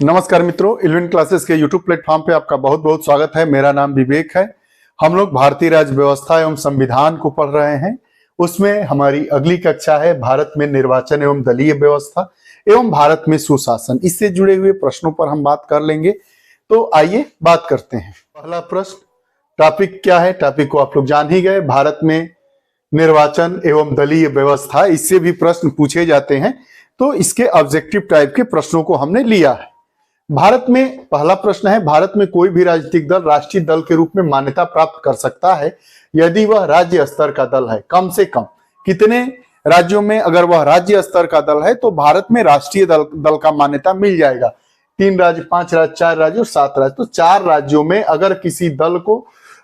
नमस्कार मित्रों, eleven classes के यूट्यूब प्लेटफॉर्म पे आपका बहुत बहुत स्वागत है। मेरा नाम विवेक है। हम लोग भारतीय राज्य व्यवस्था एवं संविधान को पढ़ रहे हैं। उसमें हमारी अगली कक्षा है भारत में निर्वाचन एवं दलीय व्यवस्था एवं भारत में सुशासन। इससे जुड़े हुए प्रश्नों पर हम बात कर लेंगे। तो आइए बात करते हैं। पहला प्रश्न, टॉपिक क्या है? टॉपिक को आप लोग जान ही गए, भारत में निर्वाचन एवं दलीय व्यवस्था। इससे भी प्रश्न पूछे जाते हैं, तो इसके ऑब्जेक्टिव टाइप के प्रश्नों को हमने लिया है। भारत में पहला प्रश्न है, भारत में कोई भी राजनीतिक दल राष्ट्रीय दल के रूप में मान्यता प्राप्त कर सकता है यदि वह राज्य स्तर का दल है। कम से कम कितने राज्यों में अगर वह राज्य स्तर का दल है तो भारत में राष्ट्रीय दल का मान्यता मिल जाएगा। 3 राज्य, 5 राज्य, 4 राज्य और 7 राज्य। तो 4 राज्यों में अगर किसी दल को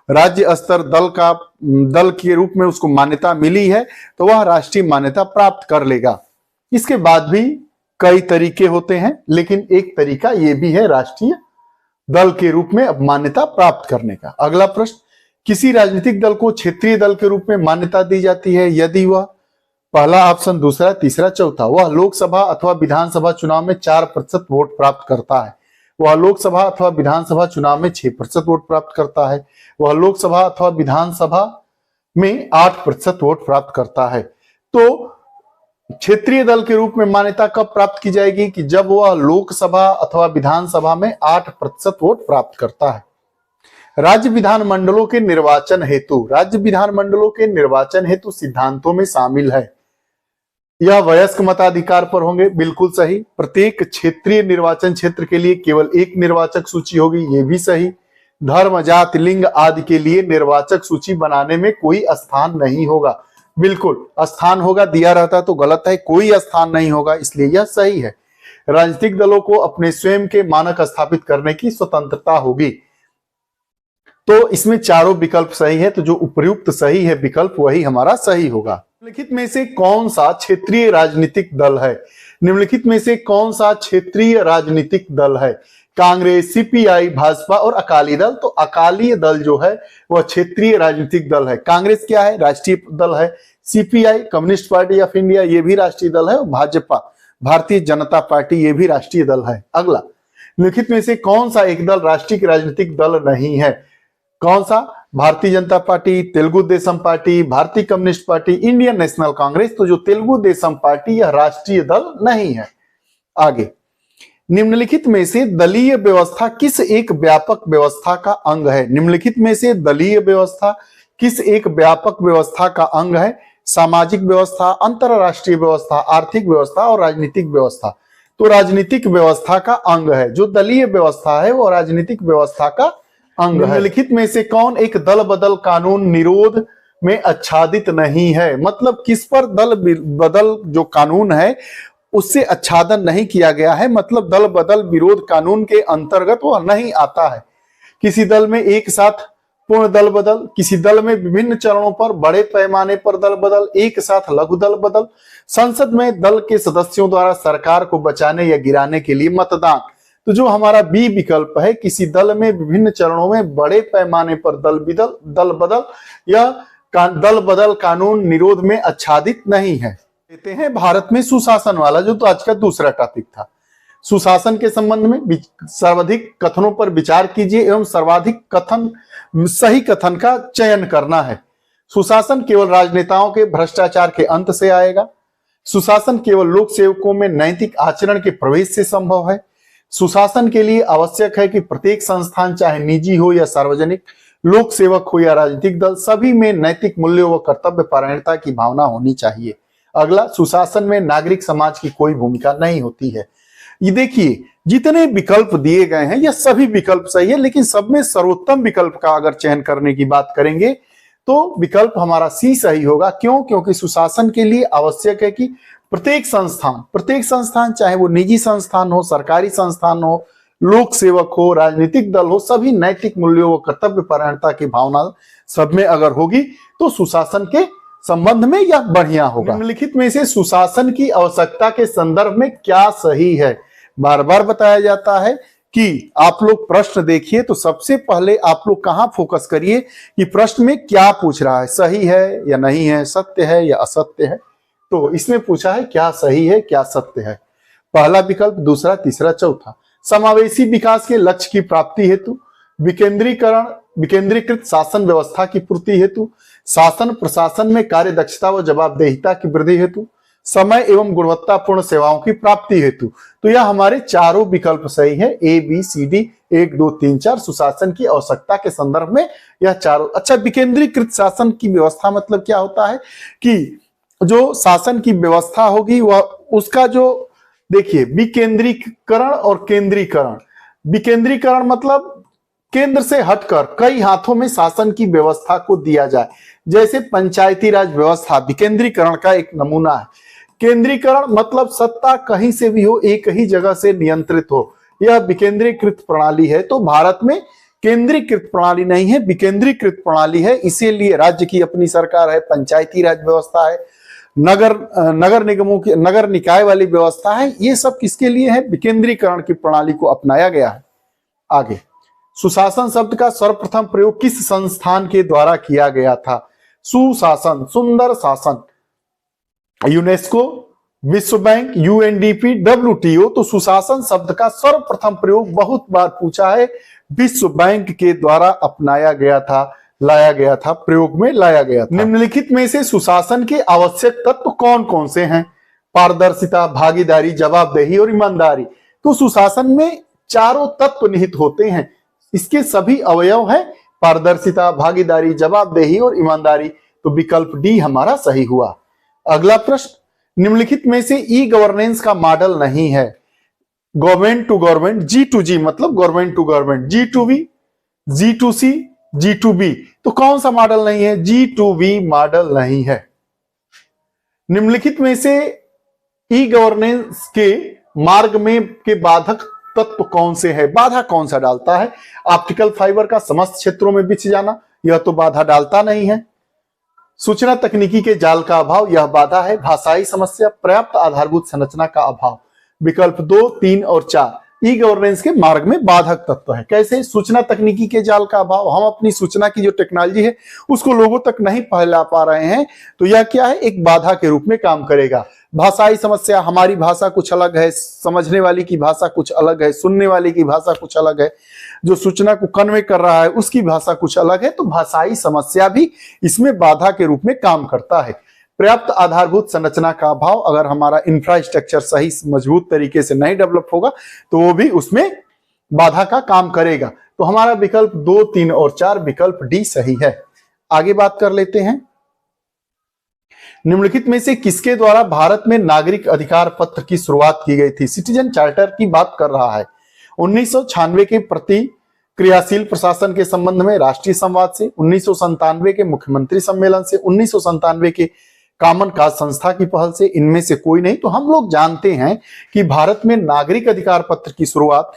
राज्य स्तर दल के रूप में उसको मान्यता मिली है तो वह राष्ट्रीय मान्यता प्राप्त कर लेगा। इसके बाद भी कई तरीके होते हैं, लेकिन एक तरीका यह भी है राष्ट्रीय दल के रूप में मान्यता प्राप्त करने का। अगला प्रश्न, किसी राजनीतिक दल को क्षेत्रीय दल के रूप में मान्यता दी जाती है यदि वह, पहला ऑप्शन, दूसरा, तीसरा, चौथा, वह लोकसभा अथवा विधानसभा चुनाव में 4% वोट प्राप्त करता है, वह लोकसभा अथवा विधानसभा चुनाव में 6% वोट प्राप्त करता है, वह लोकसभा अथवा विधानसभा में 8% वोट प्राप्त करता है। तो क्षेत्रीय दल के रूप में मान्यता कब प्राप्त की जाएगी? कि जब वह लोकसभा अथवा विधानसभा में 8% वोट प्राप्त करता है। राज्य विधानमंडलों के निर्वाचन हेतु सिद्धांतों में शामिल है। यह वयस्क मताधिकार पर होंगे, बिल्कुल सही। प्रत्येक क्षेत्रीय निर्वाचन क्षेत्र के लिए केवल एक निर्वाचक सूची होगी, ये भी सही। धर्म, जाति, लिंग आदि के लिए निर्वाचक सूची बनाने में कोई स्थान नहीं होगा, बिल्कुल। स्थान होगा दिया रहता तो गलत है, कोई स्थान नहीं होगा, इसलिए यह सही है। राजनीतिक दलों को अपने स्वयं के मानक स्थापित करने की स्वतंत्रता होगी। तो इसमें चारों विकल्प सही है, तो जो उपयुक्त सही है विकल्प वही हमारा सही होगा। निम्नलिखित में से कौन सा क्षेत्रीय राजनीतिक दल है? निम्नलिखित में से कौन सा क्षेत्रीय राजनीतिक दल है? कांग्रेस, सीपीआई, भाजपा और अकाली दल। तो अकाली दल जो है वह क्षेत्रीय राजनीतिक दल है। कांग्रेस क्या है? राष्ट्रीय दल है। CPI, communist party of India, ये भी राष्ट्रीय दल है। और भाजपा, भारतीय जनता पार्टी, ये भी राष्ट्रीय दल है। अगला, निम्नलिखित में से कौन सा एक दल राष्ट्रीय राजनीतिक दल नहीं है? कौन सा? भारतीय जनता पार्टी, तेलुगु देशम पार्टी, भारतीय communist party, Indian national Congress. तो जो तेलुगु देशम पार्टी यह राष्ट्रीय दल नहीं है। आगे, निम्नलिखित में से दलीय व्यवस्था किस एक व्यापक व्यवस्था का अंग है? निम्नलिखित में से दलीय व्यवस्था किस एक व्यापक व्यवस्था का अंग है? सामाजिक व्यवस्था, अंतरराष्ट्रीय व्यवस्था, आर्थिक व्यवस्था और राजनीतिक व्यवस्था। तो राजनीतिक व्यवस्था का अंग है। जो दलीय व्यवस्था है वो राजनीतिक व्यवस्था का अंग है। निम्नलिखित में से कौन एक दल बदल कानून निरोध में आच्छादित नहीं है? मतलब किस पर दल बदल जो कानून है उससे आच्छादन नहीं किया गया है, मतलब दल बदल विरोध कानून के अंतर्गत वह नहीं आता है। किसी दल में एक साथ पूर्ण दल बदल, किसी दल में विभिन्न चरणों पर बड़े पैमाने पर दल बदल, एक साथ लघु दल बदल, संसद में दल के सदस्यों द्वारा सरकार को बचाने या गिराने के लिए मतदान। तो जो हमारा बी विकल्प है, किसी दल में विभिन्न चरणों में बड़े पैमाने पर दल बदल या दल बदल कानून निरोध में आच्छादित नहीं है। देते हैं भारत में सुशासन वाला, जो तो आज का दूसरा टॉपिक था। सुशासन के संबंध में सर्वाधिक कथनों पर विचार कीजिए एवं सर्वाधिक सही कथन का चयन करना है। सुशासन केवल राजनेताओं के भ्रष्टाचार के अंत से आएगा। सुशासन केवल लोक सेवकों में नैतिक आचरण के प्रवेश से संभव है। सुशासन के लिए आवश्यक है कि प्रत्येक संस्थान, चाहे निजी हो या सार्वजनिक, लोक सेवक हो या राजनीतिक दल, सभी में नैतिक मूल्यों व कर्तव्य परायणता की भावना होनी चाहिए। अगला, सुशासन में नागरिक समाज की कोई भूमिका नहीं होती है। ये देखिए, जितने विकल्प दिए गए हैं यह सभी विकल्प सही है, लेकिन सब में सर्वोत्तम विकल्प का अगर चयन करने की बात करेंगे तो विकल्प हमारा सी सही होगा। क्यों? क्योंकि सुशासन के लिए आवश्यक है कि प्रत्येक संस्थान, चाहे वो निजी संस्थान हो, सरकारी संस्थान हो, लोक सेवक हो, राजनीतिक दल हो, सभी नैतिक मूल्यों व कर्तव्य परायणता की भावना सब में अगर होगी तो सुशासन के संबंध में यह बढ़िया होगा। निम्नलिखित में से सुशासन की आवश्यकता के संदर्भ में क्या सही है? बार बार बताया जाता है कि आप लोग प्रश्न देखिए तो सबसे पहले आप लोग कहां फोकस करिए कि प्रश्न में क्या पूछ रहा है, सही है या नहीं है, सत्य है या असत्य है। तो इसमें पूछा है क्या सही है क्या सत्य है। पहला विकल्प, दूसरा, तीसरा, चौथा। समावेशी विकास के लक्ष्य की प्राप्ति हेतु, विकेंद्रीकृत शासन व्यवस्था की पूर्ति हेतु, शासन प्रशासन में कार्य दक्षता व जवाबदेहिता की वृद्धि हेतु, समय एवं गुणवत्तापूर्ण सेवाओं की प्राप्ति हेतु। तो यह हमारे चारों विकल्प सही है, ए बी सी डी 1 2 3 4। सुशासन की आवश्यकता के संदर्भ में यह चारों। अच्छा, विकेंद्रीकृत शासन की व्यवस्था मतलब क्या होता है कि जो शासन की व्यवस्था होगी वह उसका जो, देखिए, विकेंद्रीकरण और केंद्रीकरण। विकेंद्रीकरण मतलब केंद्र से हटकर कई हाथों में शासन की व्यवस्था को दिया जाए, जैसे पंचायती राज व्यवस्था विकेंद्रीकरण का एक नमूना है। केंद्रीकरण मतलब सत्ता कहीं से भी हो, एक ही जगह से नियंत्रित हो, यह विकेंद्रीकृत प्रणाली है। तो भारत में केंद्रीकृत प्रणाली नहीं है, विकेंद्रीकृत प्रणाली है। इसीलिए राज्य की अपनी सरकार है, पंचायती राज व्यवस्था है, नगर निगमों की, नगर निकाय वाली व्यवस्था है। ये सब किसके लिए है? विकेंद्रीकरण की प्रणाली को अपनाया गया है। आगे, सुशासन शब्द का सर्वप्रथम प्रयोग किस संस्थान के द्वारा किया गया था? सुशासन, सुंदर शासन, यूनेस्को, विश्व बैंक, यूएनडीपी, डब्ल्यूटीओ। तो सुशासन शब्द का सर्वप्रथम प्रयोग बहुत बार पूछा है, विश्व बैंक के द्वारा अपनाया गया था, लाया गया था, प्रयोग में लाया गया था। निम्नलिखित में से सुशासन के आवश्यक तत्व कौन कौन से हैं? पारदर्शिता, भागीदारी, जवाबदेही और ईमानदारी। तो सुशासन में चारों तत्व निहित होते हैं, इसके सभी अवयव हैं, पारदर्शिता, भागीदारी, जवाबदेही और ईमानदारी। तो विकल्प डी हमारा सही हुआ। अगला प्रश्न, निम्नलिखित में से ई गवर्नेंस का मॉडल नहीं है? Government to government, G to G मतलब government to government, G to V, G to C, G to B. तो कौन सा मॉडल नहीं है? जी टू वी मॉडल नहीं है। निम्नलिखित में से ई गवर्नेंस के मार्ग में के बाधक तत्व कौन से है? बाधा कौन सा डालता है? ऑप्टिकल फाइबर का समस्त क्षेत्रों में बिछ जाना, यह तो बाधा डालता नहीं है। सूचना तकनीकी के जाल का अभाव, यह बाधा है। भाषाई समस्या, पर्याप्त आधारभूत संरचना का अभाव। विकल्प 2, 3 और 4 ई गवर्नेंस के मार्ग में बाधक तत्व है। कैसे? सूचना तकनीकी के जाल का अभाव, हम अपनी सूचना की जो टेक्नोलॉजी है उसको लोगों तक नहीं फैला पा रहे हैं, तो यह क्या है? एक बाधा के रूप में काम करेगा। भाषाई समस्या, हमारी भाषा कुछ अलग है, समझने वाली की भाषा कुछ अलग है, सुनने वाले की भाषा कुछ अलग है, जो सूचना को कन्वे कर रहा है उसकी भाषा कुछ अलग है। तो भाषाई समस्या भी इसमें बाधा के रूप में काम करता है। पर्याप्त आधारभूत संरचना का अभाव, अगर हमारा इंफ्रास्ट्रक्चर सही मजबूत तरीके से नहीं डेवलप होगा तो वो भी उसमें बाधा का काम करेगा। तो हमारा विकल्प 2, 3 और 4 विकल्प डी सही है। आगे बात कर लेते हैं, निम्नलिखित में से किसके द्वारा भारत में नागरिक अधिकार पत्र की शुरुआत की गई थी? सिटीजन चार्टर की बात कर रहा है। 1996 के प्रति क्रियाशील प्रशासन के संबंध में राष्ट्रीय संवाद से, 1997 के मुख्यमंत्री सम्मेलन से, 1997 के कॉमन काज संस्था की पहल से, इनमें से कोई नहीं। तो हम लोग जानते हैं कि भारत में नागरिक अधिकार पत्र की शुरुआत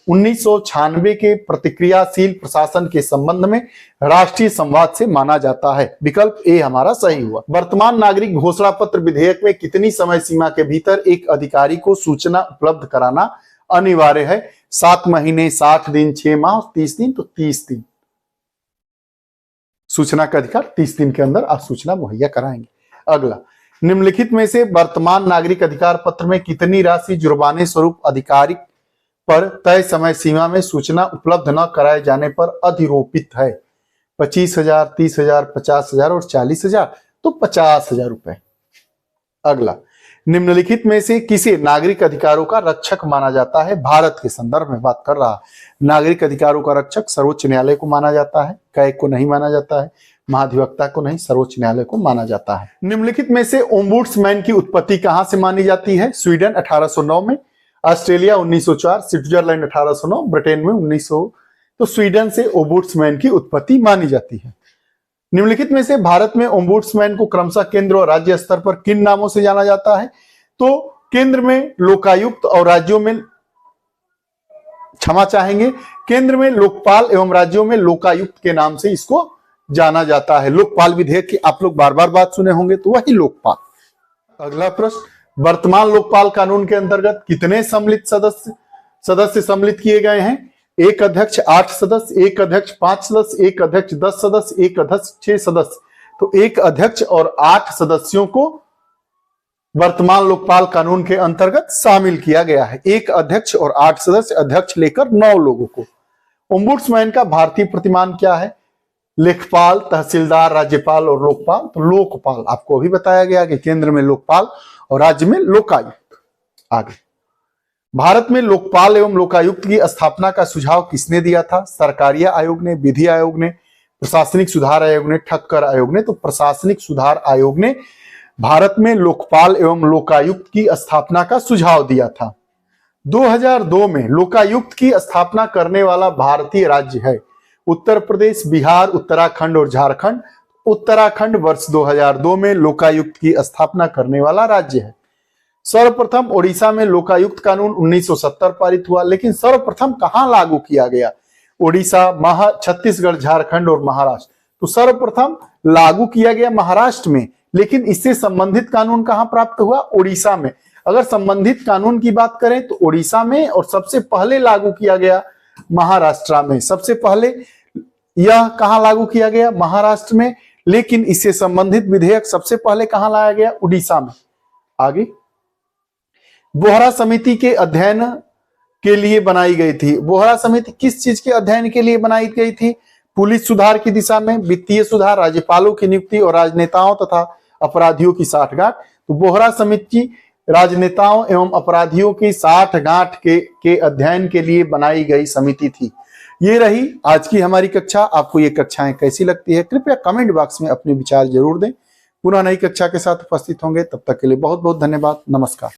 1996 के प्रतिक्रियाशील प्रशासन के संबंध में राष्ट्रीय संवाद से माना जाता है। विकल्प ए हमारा सही हुआ। वर्तमान नागरिक घोषणा पत्र विधेयक में कितनी समय सीमा के भीतर एक अधिकारी को सूचना उपलब्ध कराना अनिवार्य है? 7 महीने, 60 दिन, 6 माह, 30 दिन। तो 30 दिन सूचना का अधिकार, 30 दिन के अंदर आप सूचना मुहैया कराएंगे। अगला, निम्नलिखित में से वर्तमान नागरिक अधिकार पत्र में कितनी राशि जुर्माने स्वरूप अधिकारी पर तय समय सीमा में सूचना उपलब्ध न कराए जाने पर अधिरोपित है? 25,000, 30,000, 50,000 और 40,000। तो 50,000 रुपए। अगला, निम्नलिखित में से किसे नागरिक अधिकारों का रक्षक माना जाता है? भारत के संदर्भ में बात कर रहा है। नागरिक अधिकारों का रक्षक सर्वोच्च न्यायालय को माना जाता है, कैग को नहीं माना जाता है, महाधिवक्ता को नहीं, सर्वोच्च न्यायालय को माना जाता है। निम्नलिखित में से ओम्बुड्समैन की उत्पत्ति कहां से मानी जाती है? स्वीडन 1809 में, ऑस्ट्रेलिया 1904, स्विट्जरलैंड 1809, ब्रिटेन में 1900। तो स्वीडन से ओम्बुड्समैन की उत्पत्ति मानी जाती है। निम्नलिखित में से भारत में ओम्बुड्समैन को क्रमशः केंद्र और राज्य स्तर पर किन नामों से जाना जाता है? तो केंद्र में लोकायुक्त और राज्यों में, क्षमा चाहेंगे, केंद्र में लोकपाल एवं राज्यों में लोकायुक्त के नाम से इसको जाना जाता है। लोकपाल विधेयक की आप लोग बार बार बात सुने होंगे, तो वही लोकपाल। अगला प्रश्न, वर्तमान लोकपाल कानून के अंतर्गत कितने सम्मिलित सदस्य सम्मिलित किए गए हैं? एक अध्यक्ष 8 सदस्य, एक अध्यक्ष 5 सदस्य, एक अध्यक्ष 10 सदस्य, एक अध्यक्ष 6 सदस्य। तो एक अध्यक्ष और 8 सदस्यों को वर्तमान लोकपाल कानून के अंतर्गत शामिल किया गया है। 1 अध्यक्ष और 8 सदस्य, अध्यक्ष लेकर 9 लोगों को। ओम्बुड्समैन का भारतीय प्रतिमान क्या है? लेखपाल, तहसीलदार, राज्यपाल और लोकपाल। तो लोकपाल आपको अभी बताया गया कि केंद्र में लोकपाल और राज्य में लोकायुक्त। आगे, भारत में लोकपाल एवं लोकायुक्त की स्थापना का सुझाव किसने दिया था? सरकारिया आयोग ने, विधि आयोग ने, प्रशासनिक सुधार आयोग ने, ठक्कर आयोग ने। तो प्रशासनिक सुधार आयोग ने भारत में लोकपाल एवं लोकायुक्त की स्थापना का सुझाव दिया था। 2002 में लोकायुक्त की स्थापना करने वाला भारतीय राज्य है उत्तर प्रदेश, बिहार, उत्तराखंड और झारखंड। उत्तराखंड वर्ष 2002 में लोकायुक्त की स्थापना करने वाला राज्य है। सर्वप्रथम ओडिशा में लोकायुक्त कानून 1970 पारित हुआ, लेकिन सर्वप्रथम कहां लागू किया गया? ओडिशा, छत्तीसगढ़, झारखंड और महाराष्ट्र। तो सर्वप्रथम लागू किया गया महाराष्ट्र में, लेकिन इससे संबंधित कानून कहां प्राप्त हुआ? ओडिशा में। अगर संबंधित कानून की बात करें तो ओडिशा में, और सबसे पहले लागू किया गया महाराष्ट्र में। सबसे पहले यह कहां लागू किया गया? महाराष्ट्र में, लेकिन इससे संबंधित विधेयक सबसे पहले कहां लाया गया? उड़ीसा में। आगे, बोहरा समिति के अध्ययन के लिए बनाई गई थी। बोहरा समिति किस चीज के अध्ययन के लिए बनाई गई थी? पुलिस सुधार की दिशा में, वित्तीय सुधार, राज्यपालों की नियुक्ति और राजनेताओं तथा अपराधियों की साठगांठ। तो बोहरा समिति राजनेताओं एवं अपराधियों की साठगांठ के अध्ययन के लिए बनाई गई समिति थी। ये रही आज की हमारी कक्षा। आपको ये कक्षाएं कैसी लगती है कृपया कमेंट बॉक्स में अपने विचार जरूर दें। पुनः नई कक्षा के साथ उपस्थित होंगे, तब तक के लिए बहुत बहुत धन्यवाद। नमस्कार।